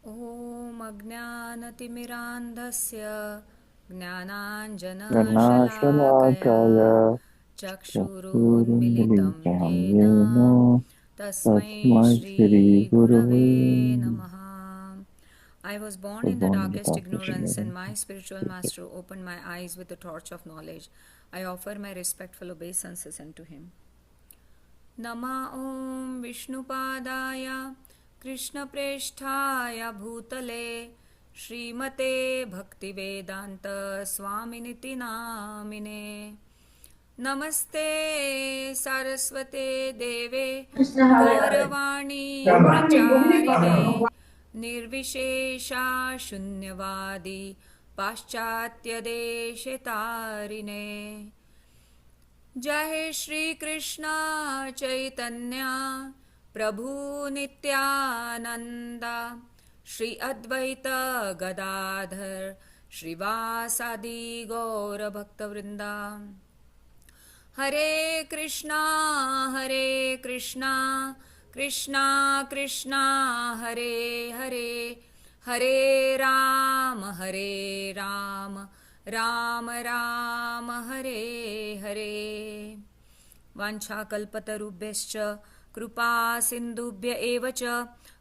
ॐ अज्ञानतिमिरान्धस्य ज्ञानाञ्जनशलाकया गणाशलाकय चक्षुरुन्मिलितं चक्षुरुन्मिलितं येन येन तस्मै तस्मै श्रीगुरवे श्रीगुरवे नमः. I was born in the born in the darkest darkest ignorance, and my ignorance. spiritual master opened my eyes with the torch of knowledge. I offer my respectful obeisances unto him. नमः ॐ विष्णुपादाय कृष्णप्रेष्ठाय भूतले श्रीमते भक्तिवेदान्त स्वामिनिति नामिने. नमस्ते सारस्वते देवे गौरवाणी प्रचारिणे निर्विशेषा शून्यवादी पाश्चात्यदेशतारिणे. जय श्री कृष्ण चैतन्य प्रभु नित्यानंदा श्री अद्वैत गदाधर श्रीवासादि गौर भक्तवृंदा. हरे कृष्णा कृष्णा कृष्णा हरे हरे, हरे राम राम राम हरे हरे. वाञ्छाकल्पतरुभ्यश्च कृपा सिन्धुभ्य एव च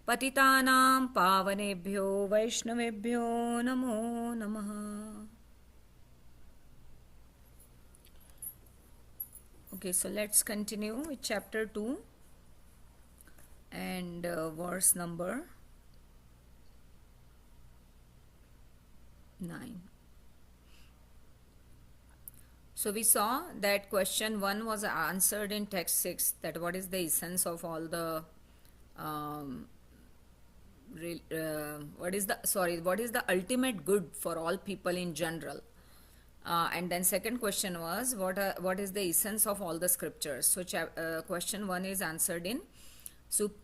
पतितानां पावनेभ्यो वैष्णवेभ्यो नमो नमः. Okay, so let's continue with chapter 2 and verse number 9. So we saw that question 1 was answered in text 6, that what is the essence of all the what is the ultimate good for all people in general. And then second question was what is the essence of all the scriptures. So question 1 is answered in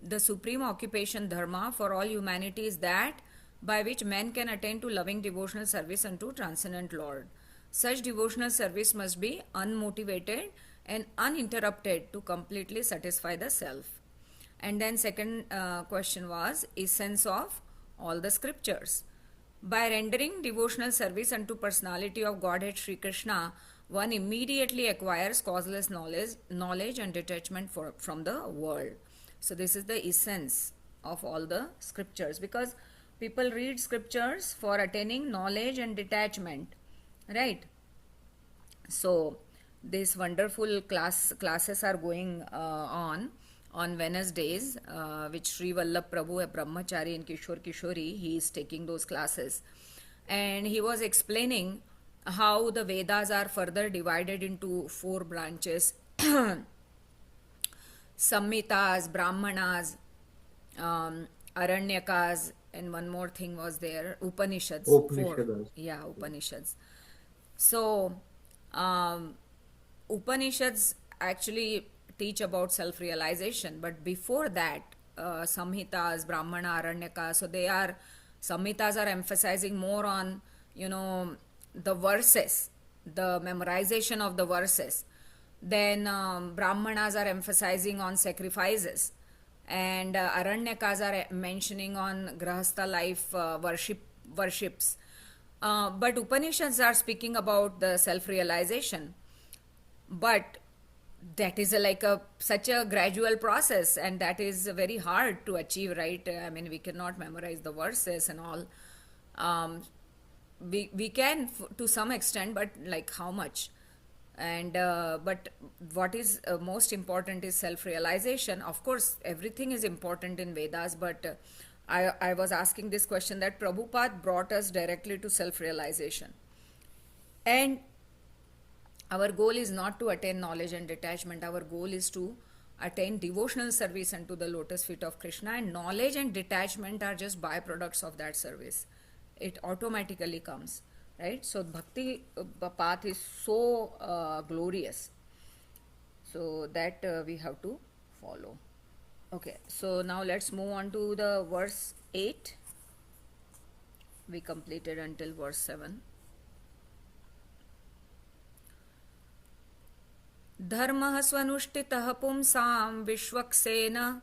the supreme occupation dharma for all humanity is that by which men can attain to loving devotional service unto transcendent Lord. Such devotional service must be unmotivated and uninterrupted to completely satisfy the self. And then second question was essence of all the scriptures. By rendering devotional service unto personality of Godhead Sri Krishna, one immediately acquires causeless knowledge and detachment from the world. So this is the essence of all the scriptures, because people read scriptures for attaining knowledge and detachment, right? So these wonderful classes are going on Wednesdays, which Sri Vallabh Prabhu, a brahmachari in Kishore Kishori, he is taking those classes, and he was explaining how the Vedas are further divided into 4 branches: Samhitas, Brahmanas, Aranyakas, and one more thing was there, Upanishads. 4, Upanishads. yeah, Upanishads. So Upanishads actually teach about self-realization, but before that, Samhitas, Brahmana, Aranyaka, so Samhitas are emphasizing more on, the verses, the memorization of the verses. Then Brahmanas are emphasizing on sacrifices, and Aranyakas are mentioning on Grahastha life, worships. But Upanishads are speaking about the self-realization. But that is such a gradual process, and that is very hard to achieve, right? I mean, we cannot memorize the verses and all. We can to some extent, but like how much? And but what is most important is self-realization. Of course, everything is important in Vedas, but I was asking this question that Prabhupada brought us directly to self-realization. And our goal is not to attain knowledge and detachment. Our goal is to attain devotional service unto the lotus feet of Krishna, and knowledge and detachment are just byproducts of that service. It automatically comes, right? So bhakti path is so glorious, so that we have to follow. Okay, so now let's move on to the verse 8. We completed until verse 7. Dharmah swanushthitah pumsam vishwaksena.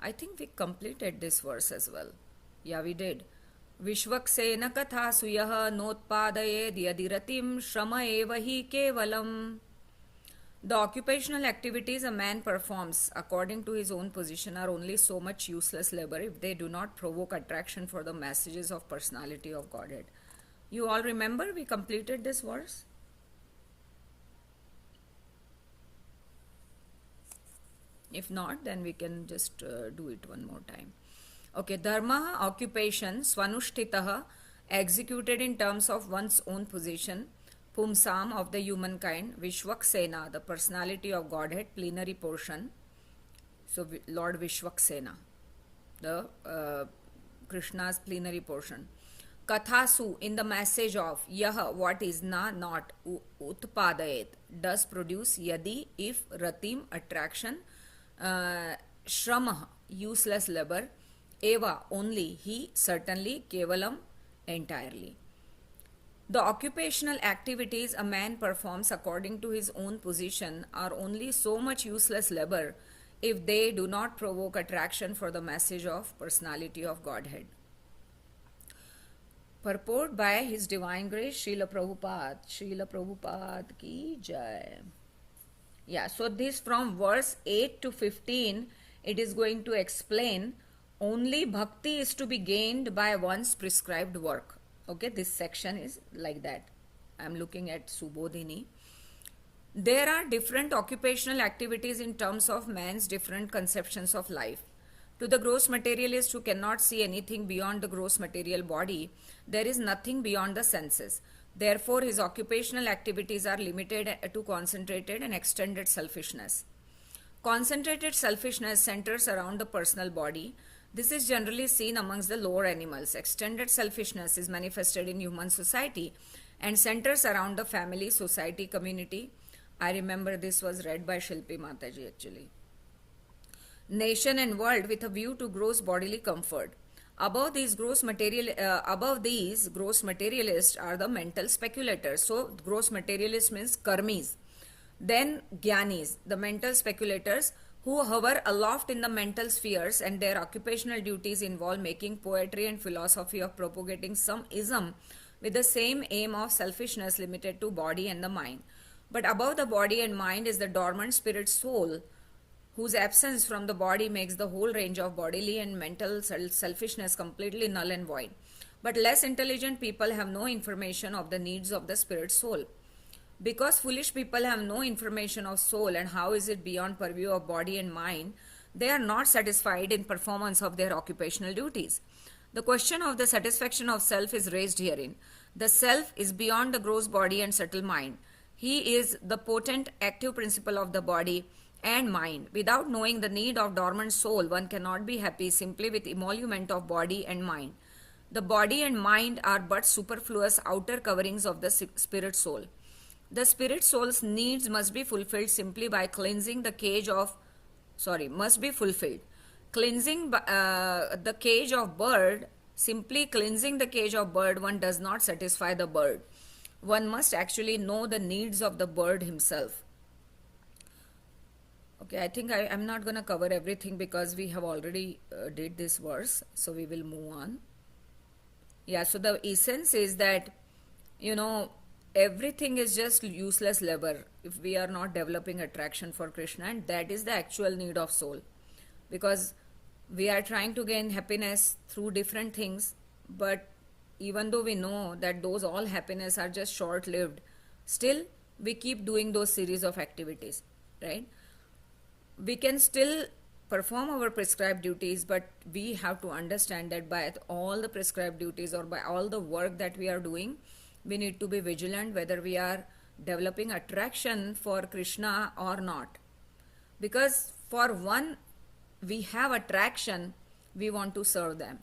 I think we completed this verse as well. Yeah, we did. Vishwaksena kathasu yah notpadayed yadiratim shrama eva hi kevalam. The occupational activities a man performs according to his own position are only so much useless labor if they do not provoke attraction for the messages of personality of Godhead. You all remember we completed this verse? If not, then we can just do it one more time. Okay, dharma, occupation, swanushtitaha, executed in terms of one's own position, pumsam of the humankind, Vishwaksena, the personality of Godhead, plenary portion. So Lord Vishwaksena, the Krishna's plenary portion. Kathasu, in the message of yah, what is na, not, utpadayet, does produce, yadi, if, ratim, attraction, shramah, useless labor, eva, only, he, certainly, kevalam, entirely. The occupational activities a man performs according to his own position are only so much useless labor if they do not provoke attraction for the message of personality of Godhead. Purport by His Divine Grace Srila Prabhupada ki jai. Yeah, so this from verse 8 to 15, it is going to explain only bhakti is to be gained by one's prescribed work. Okay, this section is like that. I am looking at Subodhini. There are different occupational activities in terms of man's different conceptions of life. To the gross materialist who cannot see anything beyond the gross material body, there is nothing beyond the senses. Therefore, his occupational activities are limited to concentrated and extended selfishness. Concentrated selfishness centers around the personal body. This is generally seen amongst the lower animals. Extended selfishness is manifested in human society and centers around the family, society, community. I remember this was read by Shilpi Mataji actually. Nation and world with a view to gross bodily comfort. Above these gross materialists are the mental speculators. So gross materialists means karmis. Then jnanis, the mental speculators who hover aloft in the mental spheres, and their occupational duties involve making poetry and philosophy of propagating some ism with the same aim of selfishness limited to body and the mind. But above the body and mind is the dormant spirit soul, whose absence from the body makes the whole range of bodily and mental selfishness completely null and void. But less intelligent people have no information of the needs of the spirit soul. Because foolish people have no information of soul and how is it beyond purview of body and mind, they are not satisfied in performance of their occupational duties. The question of the satisfaction of self is raised herein. The self is beyond the gross body and subtle mind. He is the potent active principle of the body and mind. Without knowing the need of dormant soul, one cannot be happy simply with emolument of body and mind. The body and mind are but superfluous outer coverings of the spirit soul. The spirit soul's needs must be fulfilled simply by cleansing the cage of, must be fulfilled. Cleansing the cage of bird, simply cleansing the cage of bird, one does not satisfy the bird. One must actually know the needs of the bird himself. Okay, I think I'm not going to cover everything because we have already did this verse, so we will move on. Yeah, so the essence is that, everything is just useless labor if we are not developing attraction for Krishna, and that is the actual need of soul. Because we are trying to gain happiness through different things, but even though we know that those all happiness are just short-lived, still we keep doing those series of activities, right? We can still perform our prescribed duties, but we have to understand that by all the prescribed duties or by all the work that we are doing, we need to be vigilant whether we are developing attraction for Krishna or not. Because for one, we have attraction, we want to serve them.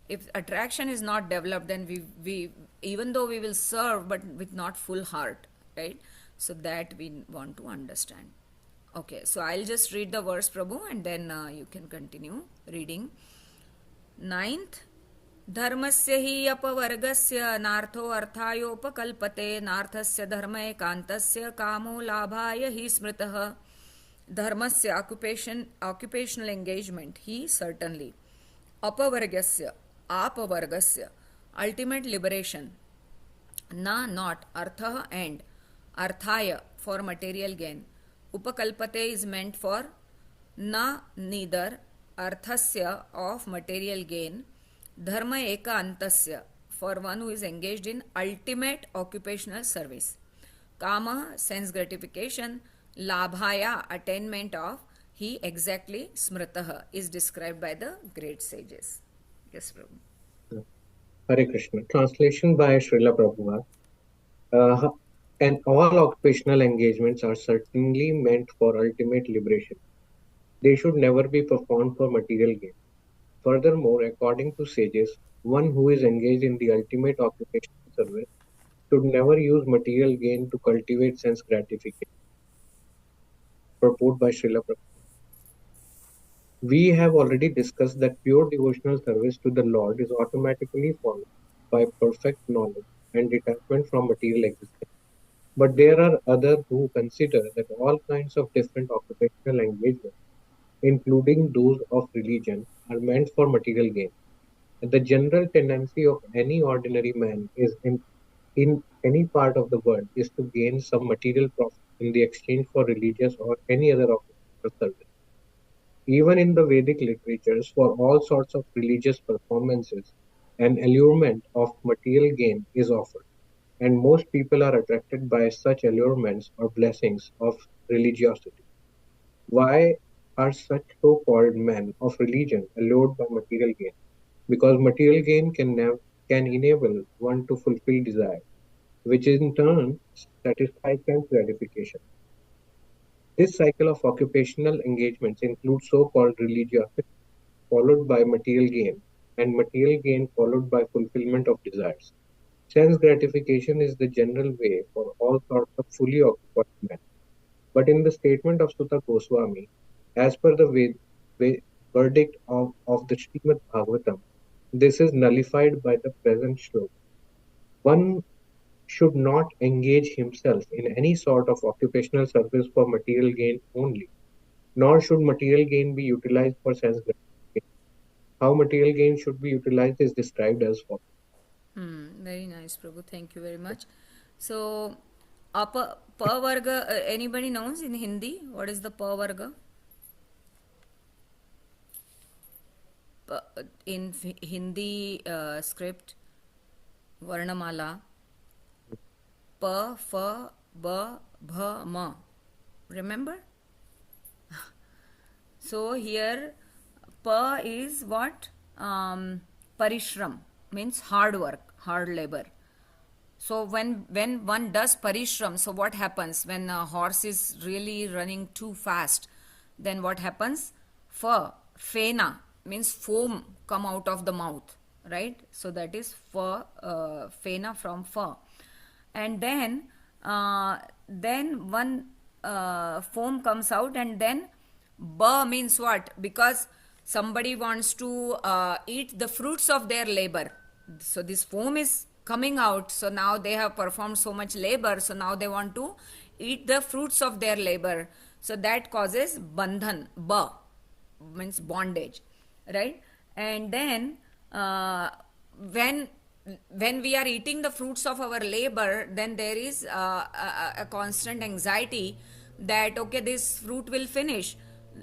If attraction is not developed, then we even though we will serve, but with not full heart, right? So that we want to understand. Okay, so I'll just read the verse, Prabhu, and then you can continue reading. 9th. धर्मस्य हि अपवर्गस्य नार्थो अर्थायोपकल्पते नार्थस्य धर्म एकान्तस्य कामो लाभाय हि स्मृतः. Dharmasya, occupational engagement, he certainly. Apavargasya, apavargasya ultimate liberation. Na not artha and arthaya for material gain. Upakalpate is meant for na neither arthasya of material gain. Dharma eka antasya for one who is engaged in ultimate occupational service. Kama sense gratification. Labhaya attainment of. He exactly smritaha is described by the great sages. Yes, Prabhu. Hare Krishna. Translation by Srila Prabhupada. And all occupational engagements are certainly meant for ultimate liberation. They should never be performed for material gain. Furthermore, according to sages, one who is engaged in the ultimate occupational service should never use material gain to cultivate sense gratification. Purport by Srila Prabhupada. We have already discussed that pure devotional service to the Lord is automatically followed by perfect knowledge and detachment from material existence. But there are others who consider that all kinds of different occupational engagements, including those of religion, are meant for material gain. The general tendency of any ordinary man is in any part of the world is to gain some material profit in the exchange for religious or any other occupational service. Even in the Vedic literatures, for all sorts of religious performances, an allurement of material gain is offered, and most people are attracted by such allurements or blessings of religiosity. Why are such so called men of religion allured by material gain? Because material gain can enable one to fulfill desire, which in turn satisfies sense gratification. This cycle of occupational engagements includes so-called religiosity, followed by material gain, and material gain followed by fulfillment of desires. Sense gratification is the general way for all sorts of fully occupied men. But in the statement of Sutta Goswami, as per the verdict of the Srimad Bhagavatam, this is nullified by the present shloka. One should not engage himself in any sort of occupational service for material gain only, nor should material gain be utilized for sense gratification. How material gain should be utilized is described as follows. Very nice, Prabhu. Thank you very much. So, pavarga, anybody knows in Hindi what is the pavarga? In Hindi script, Varnamala, pa, fa, ba, bha, ma. Remember? So here, pa is what? Parishram means hard work, hard labor. So when one does parishram, so what happens when a horse is really running too fast? Then what happens? Fena means foam come out of the mouth, right? So that is fena from fa, and then one foam comes out, and then ba means what? Because somebody wants to eat the fruits of their labor. So this foam is coming out, so now they have performed so much labor, so now they want to eat the fruits of their labor. So that causes bandhan. Ba means bondage, right? And then when we are eating the fruits of our labor, then there is a constant anxiety that okay, this fruit will finish,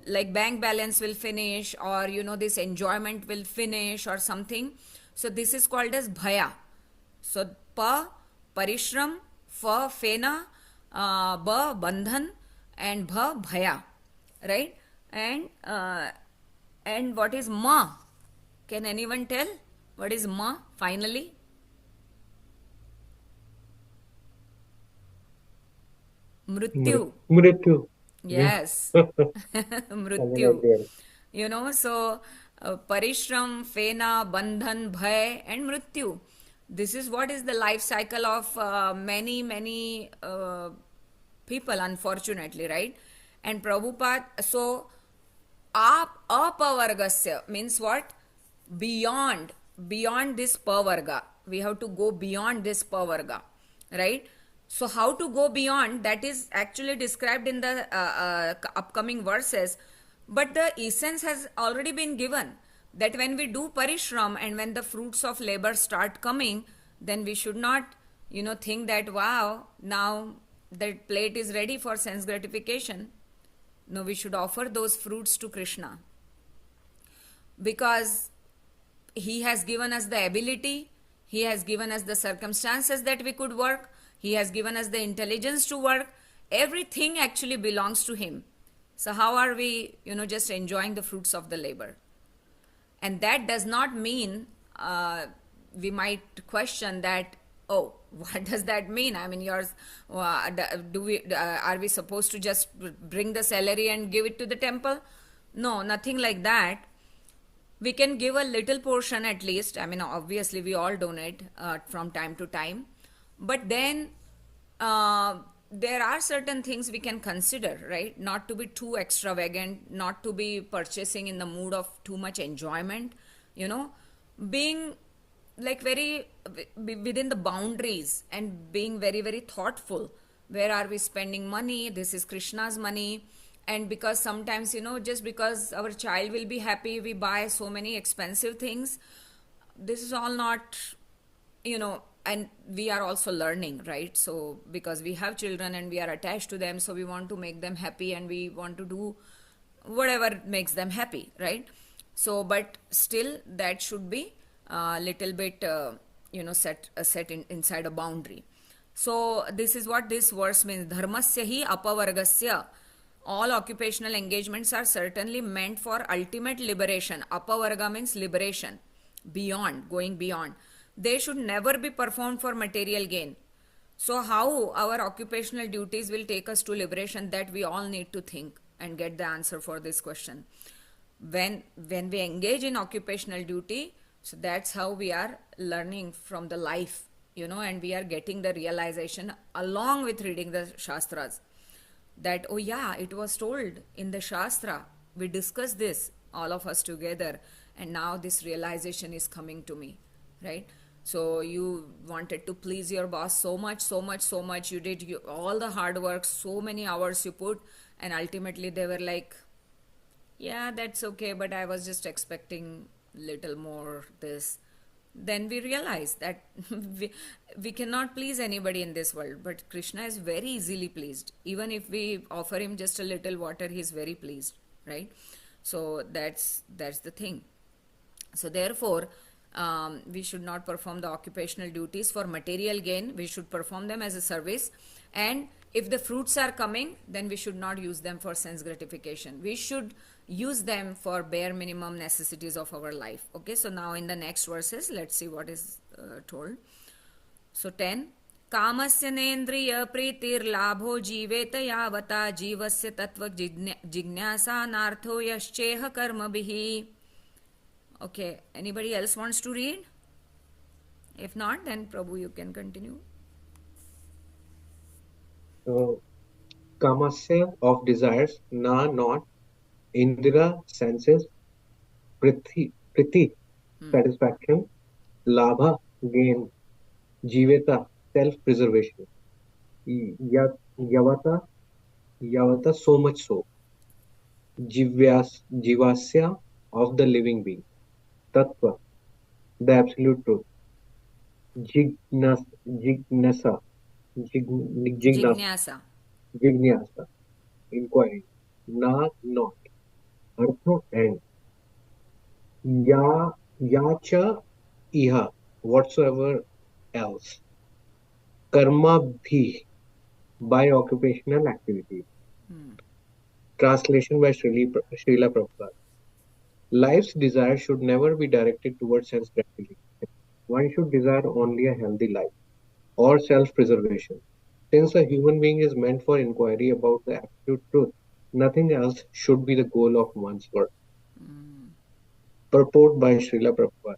like bank balance will finish, or this enjoyment will finish or something. So this is called as bhaya. So pa parishram, fa fena, ba bandhan, and bha bhaya, right? And what is ma? Can anyone tell what is ma finally? Mrityu. Mrityu. Yes. Mrityu. So parishram, fena, bandhan, bhay, and mrityu. This is what is the life cycle of many people, unfortunately, right? And Prabhupada, so apavargasya means what? Beyond this pavarga. We have to go beyond this pavarga, right? So how to go beyond, that is actually described in the upcoming verses, but the essence has already been given. that when we do parishram and when the fruits of labor start coming, then we should not, think that, wow, now that plate is ready for sense gratification. No, we should offer those fruits to Krishna, because he has given us the ability, he has given us the circumstances that we could work, he has given us the intelligence to work. Everything actually belongs to him. So how are we, just enjoying the fruits of the labor? And that does not mean, we might question that, oh, what does that mean? I mean, are we supposed to just bring the salary and give it to the temple? No, nothing like that. We can give a little portion at least. I mean, obviously, we all donate from time to time. But then there are certain things we can consider, right? Not to be too extravagant, not to be purchasing in the mood of too much enjoyment, being like very within the boundaries and being very, very thoughtful. Where are we spending money? This is Krishna's money. And because sometimes, just because our child will be happy, we buy so many expensive things. This is all not, and we are also learning, right? So because we have children and we are attached to them, so we want to make them happy and we want to do whatever makes them happy, right? So, but still that should be a little bit, set inside a boundary. So this is what this verse means. Dharmasya hi apavargasya. All occupational engagements are certainly meant for ultimate liberation. Apavarga means liberation, beyond, going beyond. They should never be performed for material gain. So how our occupational duties will take us to liberation, that we all need to think and get the answer for this question. When we engage in occupational duty, so that's how we are learning from the life, and we are getting the realization along with reading the Shastras. That, oh yeah, it was told in the Shastra, we discussed this, all of us together, and now this realization is coming to me, right? So you wanted to please your boss so much, you did all the hard work, so many hours you put, and ultimately they were like, yeah, that's okay, but I was just expecting little more this. Then we realize that we cannot please anybody in this world, but Krishna is very easily pleased. Even if we offer him just a little water, he is very pleased, right? So that's the thing. So therefore, we should not perform the occupational duties for material gain. We should perform them as a service. And if the fruits are coming, then we should not use them for sense gratification. We should use them for bare minimum necessities of our life. Okay, so now in the next verses, let's see what is told. So 10. Kamasya nendriya pritir labho jivet yavata jivasya tattva jignasa nartho yascheha karma bihi. Okay, anybody else wants to read? If not, then Prabhu, you can continue. Kamasya of desires, na not, Indra senses, priti satisfaction, labha gain, jiveta self-preservation, yavata so much so, jivasya of the living being, tattva the absolute truth, jignasa Jignasa. inquiry, na not, artha and, yacha iha whatsoever else, karma bhi by occupational activity. Translation by Srila Prabhupada. Life's desire should never be directed towards sense gratification. One should desire only a healthy life or self-preservation. Since a human being is meant for inquiry about the absolute truth, nothing else should be the goal of one's work. Purport by Srila Prabhupada.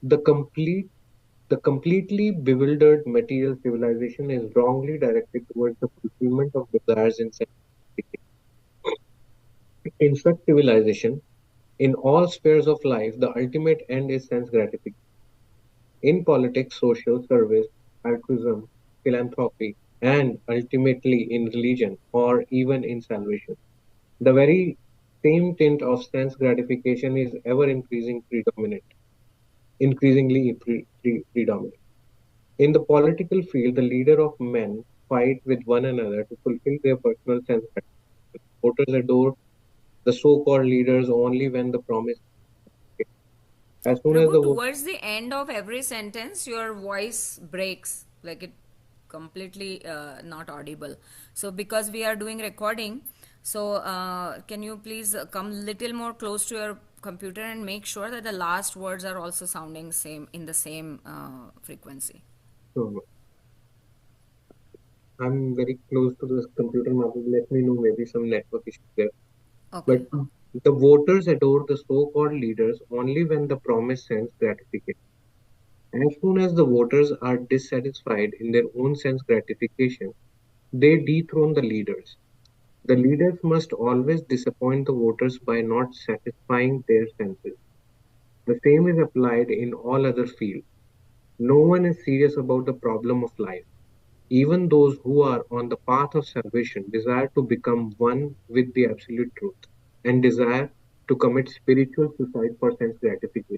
The completely bewildered material civilization is wrongly directed towards the fulfillment of desires in sense gratification. In such civilization, in all spheres of life, the ultimate end is sense gratification. In politics, social service, altruism, philanthropy, and ultimately in religion or even in salvation, the very same tint of sense gratification is ever increasingly predominant. In the political field, the leader of men fight with one another to fulfill their personal sense gratification. Voters adore the so-called leaders only when the promise is made. As soon as Prabhu, the vote, towards the end of every sentence, your voice breaks, like it completely not audible. So, because we are doing recording, so can you please come little more close to your computer and make sure that the last words are also sounding same in the same frequency. so I'm very close to this computer now. Let me know maybe some network issues there. But Okay. the voters adore the so-called leaders only when the promise sends gratification. As soon as the voters are dissatisfied in their own sense gratification, they dethrone the leaders. The leaders must always disappoint the voters by not satisfying their senses. The same is applied in all other fields. No one is serious about the problem of life. Even those who are on the path of salvation desire to become one with the absolute truth and desire to commit spiritual suicide for sense gratification.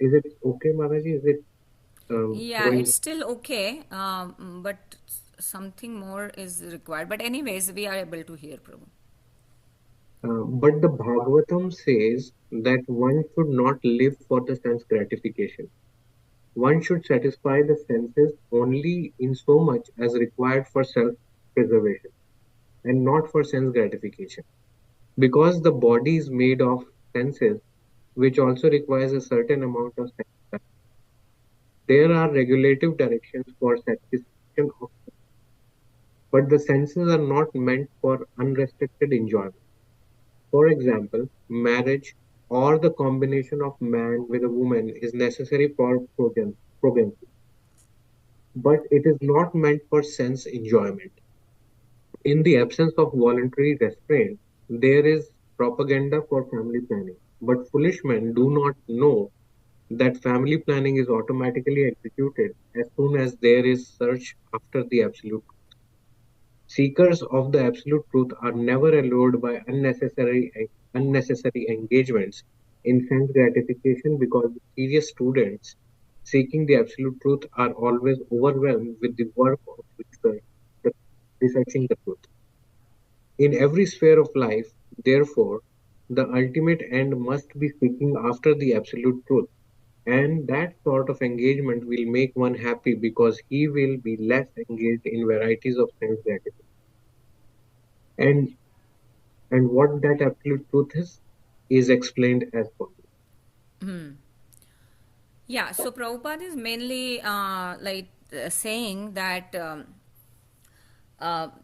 Is it okay, Maraji? Is it Yeah, going? it's still okay, but something more is required. But anyways, we are able to hear, Prabhu. But the Bhagavatam says that one should not live for the sense gratification. One should satisfy the senses only in so much as required for self preservation and not for sense gratification. Because the body is made of senses, which also requires a certain amount of satisfaction. There are regulative directions for satisfaction of, but the senses are not meant for unrestricted enjoyment. For example, marriage or the combination of man with a woman is necessary for progeny, but it is not meant for sense enjoyment. In the absence of voluntary restraint, there is propaganda for family planning. But foolish men do not know that family planning is automatically executed as soon as there is search after the absolute. Seekers of the absolute truth are never allured by unnecessary engagements in sense gratification because the serious students seeking the absolute truth are always overwhelmed with the work of the researching the truth. In every sphere of life, therefore, the ultimate end must be seeking after the absolute truth. And that sort of engagement will make one happy because he will be less engaged in varieties of sense gratification. And and what that absolute truth is explained as follows. Yeah, so Prabhupada is mainly saying that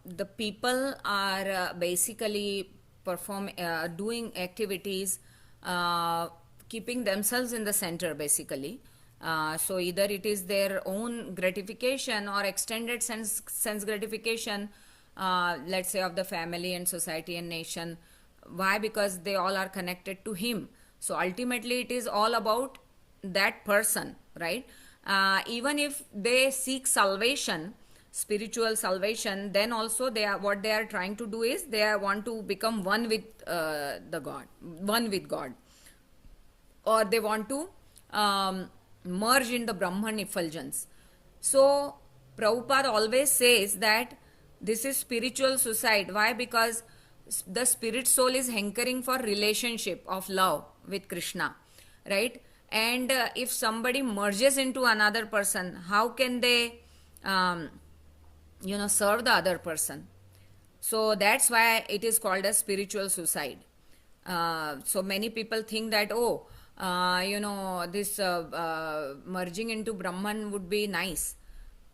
the people are basically doing activities, keeping themselves in the center basically. So either it is their own gratification or extended sense gratification, let's say of the family and society and nation. Why? Because they all are connected to him. So ultimately it is all about that person, right? Even if they seek salvation, spiritual salvation, then also they are, what they are trying to do is want to become one with the god, one with god, or they want to merge in the Brahman effulgence. So Prabhupada always says that this is spiritual suicide. Why? Because the spirit soul is hankering for relationship of love with Krishna, right? And if somebody merges into another person, how can they, um, serve the other person? So that's why it is called as spiritual suicide. So many people think that, oh, this merging into Brahman would be nice.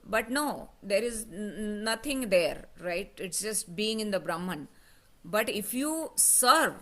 But no, there is nothing there, right? It's just being in the Brahman. But if you serve,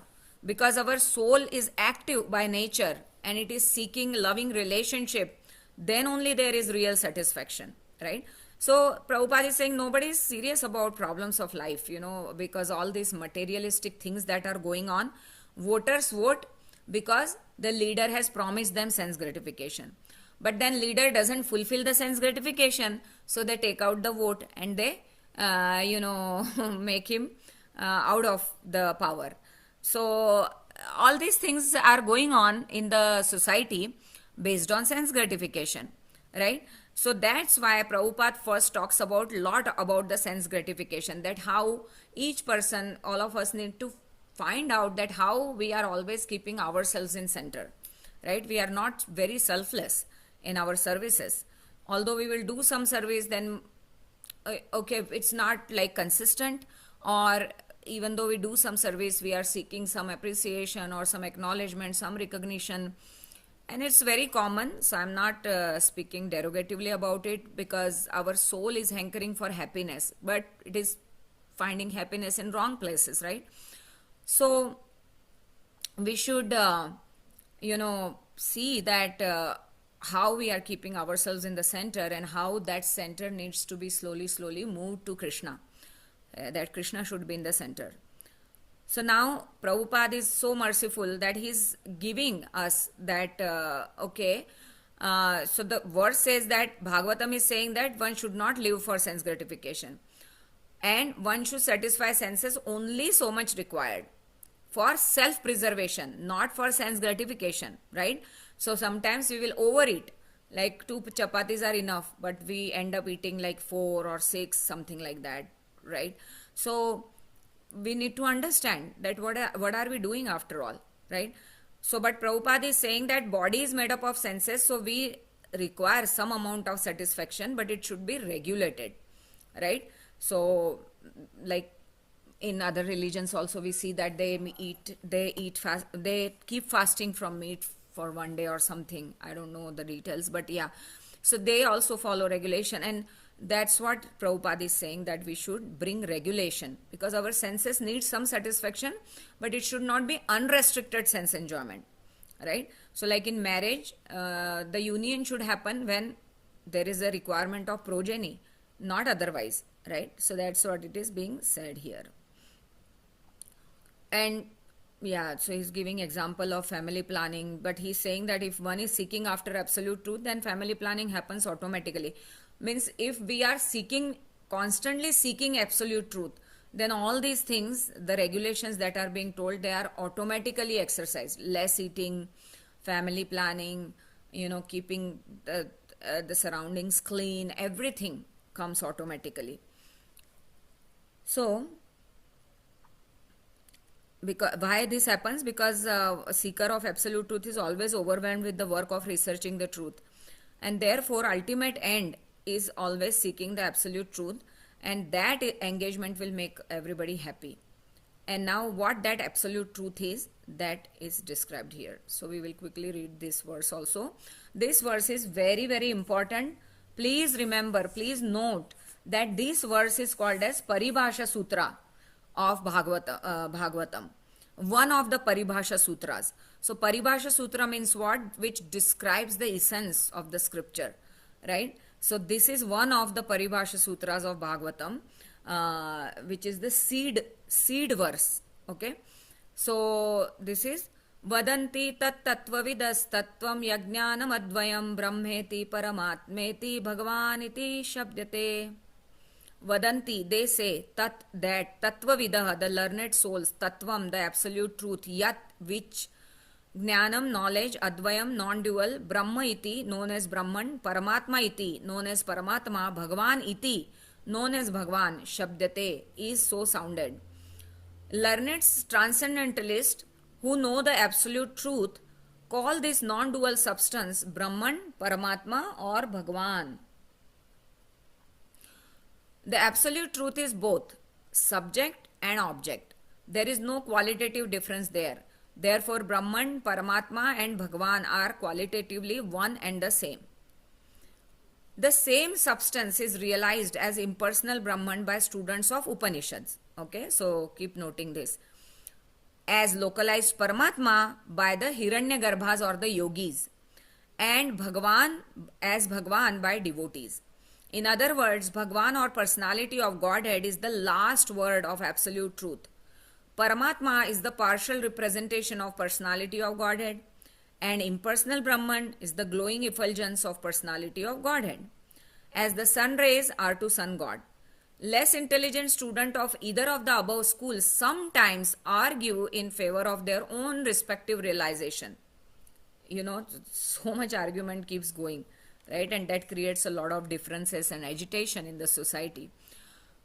because our soul is active by nature and it is seeking loving relationship, then only there is real satisfaction, right? So Prabhupada is saying nobody is serious about problems of life, because all these materialistic things that are going on, voters vote because the leader has promised them sense gratification. But then leader doesn't fulfill the sense gratification, so they take out the vote and they, make him out of the power. So all these things are going on in the society based on sense gratification, right? So that's why Prabhupada first talks about lot about the sense gratification, that how each person, all of us need to find out that how we are always keeping ourselves in center, right? We are not very selfless in our services. Although we will do some service, then okay, it's not like consistent, or even though we do some service, we are seeking some appreciation or some acknowledgement, some recognition, and it's very common. So I'm not speaking derogatively about it, because our soul is hankering for happiness, but it is finding happiness in wrong places, right? So we should see that how we are keeping ourselves in the center, and how that center needs to be slowly moved to Krishna, that Krishna should be in the center. So now Prabhupada is so merciful that he's giving us that so the verse says that Bhagavatam is saying that one should not live for sense gratification, and one should satisfy senses only so much required for self preservation, not for sense gratification, right? So sometimes we will overeat, like 2 chapatis are enough, but we end up eating like 4 or 6, something like that, right? So we need to understand that what are we doing after all, right? So but Prabhupada is saying that body is made up of senses, so we require some amount of satisfaction, but it should be regulated, right? So like in other religions also we see that they keep fasting from meat for one day or something. I don't know the details, but yeah, so they also follow regulation, and that's what Prabhupada is saying, that we should bring regulation, because our senses need some satisfaction, but it should not be unrestricted sense enjoyment, right? So like in marriage, the union should happen when there is a requirement of progeny, not otherwise, right? So that's what it is being said here. And yeah, so he's giving example of family planning, but he's saying that if one is seeking after absolute truth, then family planning happens automatically. Means if we are constantly seeking absolute truth, then all these things, the regulations that are being told, they are automatically exercised. Less eating, family planning, keeping the surroundings clean, everything comes automatically. So why this happens? Because a seeker of absolute truth is always overwhelmed with the work of researching the truth, and therefore ultimate end is always seeking the absolute truth, and that engagement will make everybody happy. And now what that absolute truth is, that is described here. So we will quickly read this verse also. This verse is very important. Please remember, please note that this verse is called as Paribhasha Sutra of Bhagavatam, one of the Paribhasha Sutras. So Paribhasha Sutra means what? Which describes the essence of the scripture, right? So this is one of the Paribhasha Sutras of Bhagavatam, which is the seed verse, okay? So this is Vadanti tat tattvavidas tattvam yajnanam advayam brahmeti paramatmeti bhagavaniti shabdyate. Vadanti, they say, tat, that, tattvavidah, the learned souls, tattvam, the absolute truth, yat, which, jnanam, knowledge, advayam, non-dual, brahma iti, known as Brahman, paramatma iti, known as Paramatma, bhagavan iti, known as Bhagavan, shabdyate, is so sounded. Learned transcendentalists who know the absolute truth call this non-dual substance Brahman, Paramatma or Bhagavan. The absolute truth is both subject and object. There is no qualitative difference there. Therefore, Brahman, Paramatma and Bhagavan are qualitatively one and the same. The same substance is realized as impersonal Brahman by students of Upanishads. Okay, so keep noting this. As localized Paramatma by the Hiranyagarbhas or the yogis, and Bhagavan as Bhagavan by devotees. In other words, Bhagavan or personality of Godhead is the last word of absolute truth. Paramatma is the partial representation of personality of Godhead, and impersonal Brahman is the glowing effulgence of personality of Godhead. As the sun rays are to sun god, Less intelligent student of either of the above schools sometimes argue in favor of their own respective realization. You know, so much argument keeps going, right? And that creates a lot of differences and agitation in the society.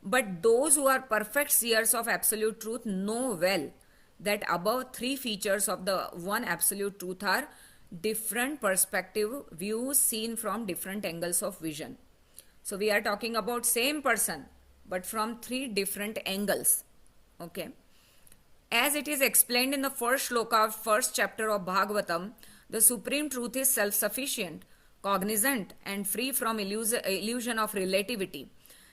But those who are perfect seers of absolute truth know well that above three features of the one absolute truth are different perspective views seen from different angles of vision. So we are talking about same person but from three different angles. Okay. As it is explained in the first shloka of first chapter of Bhagavatam, the supreme truth is self-sufficient, cognizant, and free from illusion of relativity.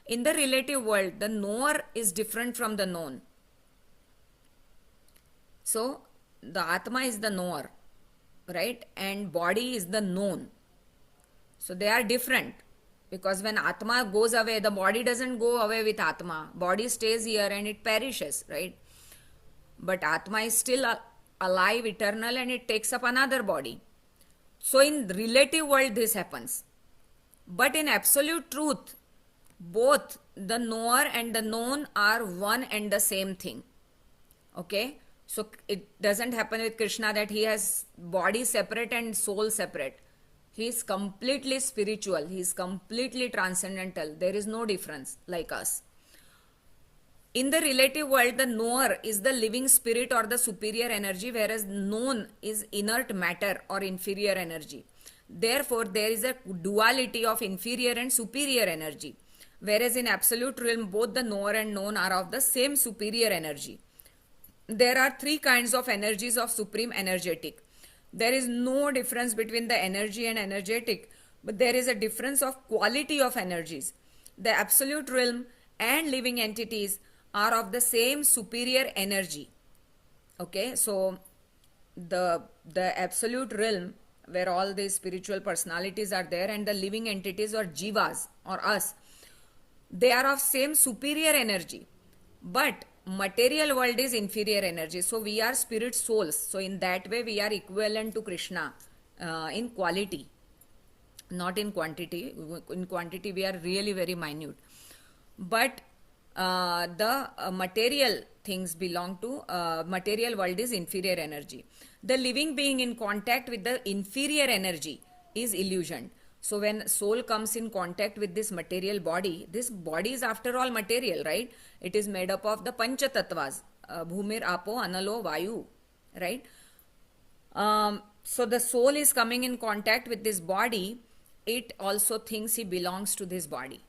In the relative world, the knower is different from the known. So, the Atma is the knower, right? And body is the known. So, they are different. Because when Atma goes away, the body doesn't go away with Atma. Body stays here and it perishes, right? But Atma is still alive, eternal, and it takes up another body. So in relative world this happens. But in absolute truth, both the knower and the known are one and the same thing. Okay? So it doesn't happen with Krishna that he has body separate and soul separate. He is completely spiritual. He is completely transcendental. There is no difference like us. In the relative world, the knower is the living spirit or the superior energy, whereas known is inert matter or inferior energy. Therefore, there is a duality of inferior and superior energy. Whereas in absolute realm, both the knower and known are of the same superior energy. There are three kinds of energies of supreme energetic. There is no difference between the energy and energetic, but there is a difference of quality of energies. The absolute realm and living entities are of the same superior energy. Okay, so the absolute realm where all these spiritual personalities are there and the living entities or jivas or us, they are of same superior energy. But material world is inferior energy. So we are spirit souls. So in that way we are equivalent to Krishna in quality, not in quantity. In quantity we are really very minute. But the material things belong to material world is inferior energy. The living being in contact with the inferior energy is illusion. So when soul comes in contact with this material body, this body is after all material, right? It is made up of the pancha tattvas, bhumir, apo, analo, vayu, right? So the soul is coming in contact with this body. It also thinks he belongs to this body.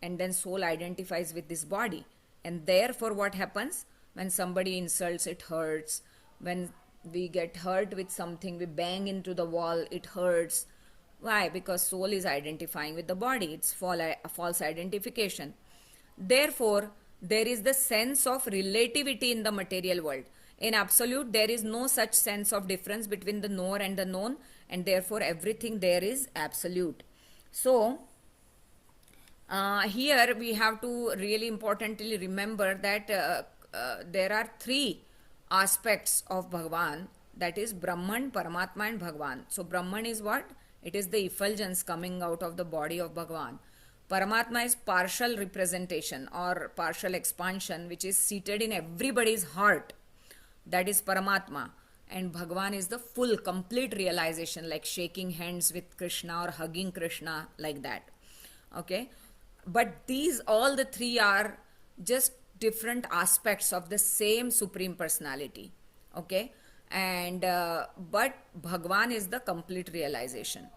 And then soul identifies with this body. And therefore what happens? When somebody insults, it hurts. When we get hurt with something, we bang into the wall, it hurts. Why? Because soul is identifying with the body. It's false identification. Therefore, there is the sense of relativity in the material world. In absolute, there is no such sense of difference between the knower and the known, and therefore everything there is absolute. So, here we have to really importantly remember that there are three aspects of Bhagavan, that is Brahman, Paramatma and Bhagavan. So Brahman is what? It is the effulgence coming out of the body of Bhagavan. Paramatma is partial representation or partial expansion which is seated in everybody's heart. That is Paramatma. And Bhagavan is the full, complete realization, like shaking hands with Krishna or hugging Krishna, like that. Okay? But these, all the three are just different aspects of the same Supreme Personality. Okay? And but Bhagavan is the complete realization.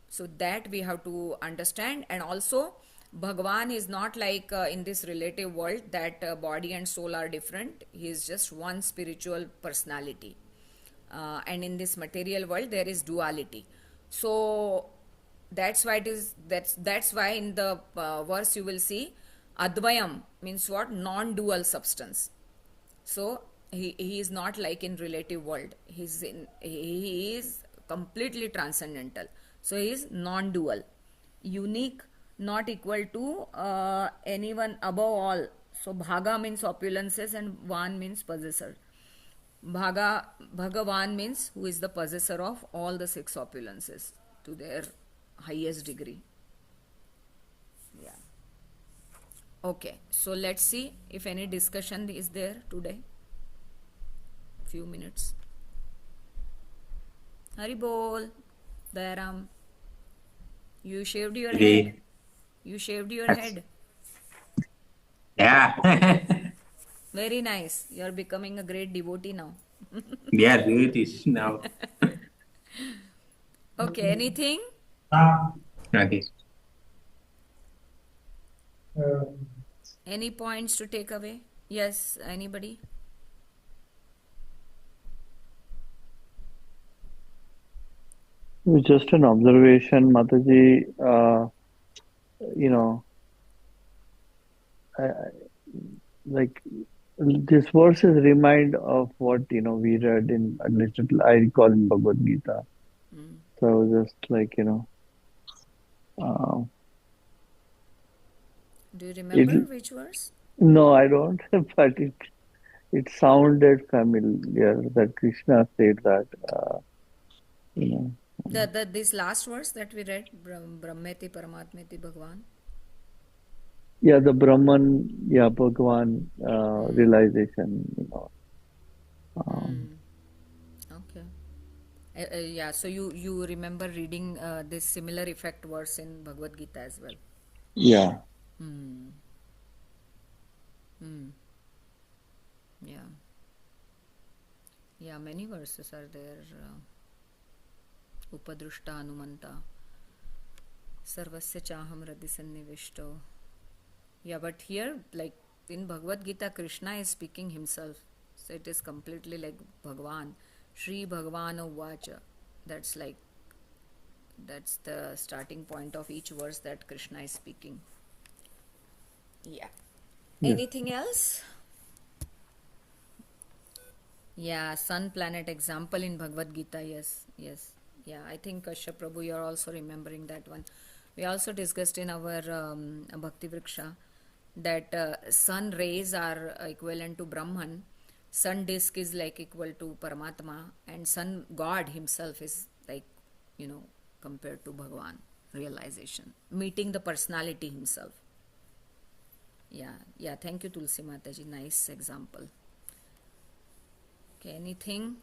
So that we have to understand. And also Bhagavan is not like in this relative world that body and soul are different. He is just one spiritual personality. And in this material world there is duality. So that's why it is, that's why in the verse you will see Advayam means what? Non-dual substance. So he is not like in relative world. He is completely transcendental. So he is non-dual, unique, not equal to anyone above all. So Bhaga means opulences and Van means possessor. Bhagavan means who is the possessor of all the six opulences to their highest degree. Yeah. Okay, so let's see if any discussion is there today. Few minutes. Hari bol, Dayaram. You shaved your head. Okay. You shaved your That's, head. yeah. Very nice. You're becoming a great devotee now. Yeah, it is now. Okay, anything? Okay. Any points to take away? Yes, anybody? Just an observation, Mataji. You know, like these verses remind of what we read in at least I recall in Bhagavad Gita. So I was just like uh, Do you it. remember which verse? No, I don't. But it sounded familiar that Krishna said that. You know. This last verse that we read, Brahmeti Paramatmeti Bhagwan. Yeah, the Brahman, yeah, Bhagwan realization. Okay. Yeah, so you remember reading this similar effect verse in Bhagavad Gita as well. Yeah. Yeah. Yeah, many verses are there. Upadrushta Anumanta. Sarvasya Chaham Radhi Sannivishto. Yeah, but here, like in Bhagavad Gita, Krishna is speaking himself. So it is completely like Bhagwan. Shri Bhagwan Vacha. That's like, that's the starting point of each verse that Krishna is speaking. Yeah. Anything else? Yeah, sun planet example in Bhagavad Gita. Yes, yes. Yeah, I think Kashyap Prabhu, you're also remembering that one. We also discussed in our Bhakti Vriksha that sun rays are equivalent to Brahman, sun disk is like equal to Paramatma, and sun God himself is like, compared to Bhagwan, realization, meeting the personality himself. Yeah, thank you, Tulsi Mataji. Nice example. Okay, anything?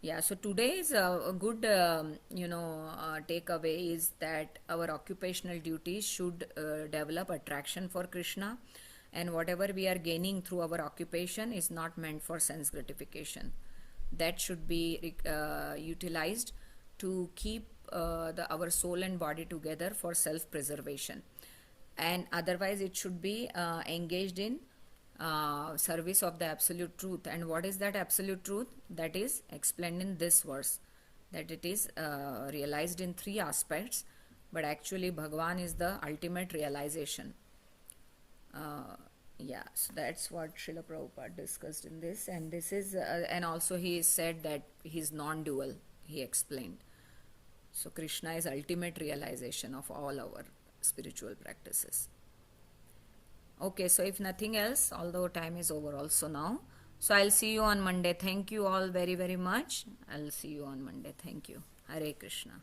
Yeah, so today's a good, takeaway is that our occupational duties should develop attraction for Krishna, and whatever we are gaining through our occupation is not meant for sense gratification. That should be utilized to keep our soul and body together for self-preservation, and otherwise it should be engaged in service of the absolute truth. And what is that absolute truth? That is explained in this verse, that it is realized in three aspects, but actually Bhagwan is the ultimate realization. Yeah, so that's what Srila Prabhupada discussed in this, and this is and also he said that he's non-dual, he explained. So Krishna is ultimate realization of all our spiritual practices. Okay, so if nothing else, although time is over also now, so I'll see you on Monday. Thank you all very, very much. I'll see you on Monday. Thank you. Hare Krishna.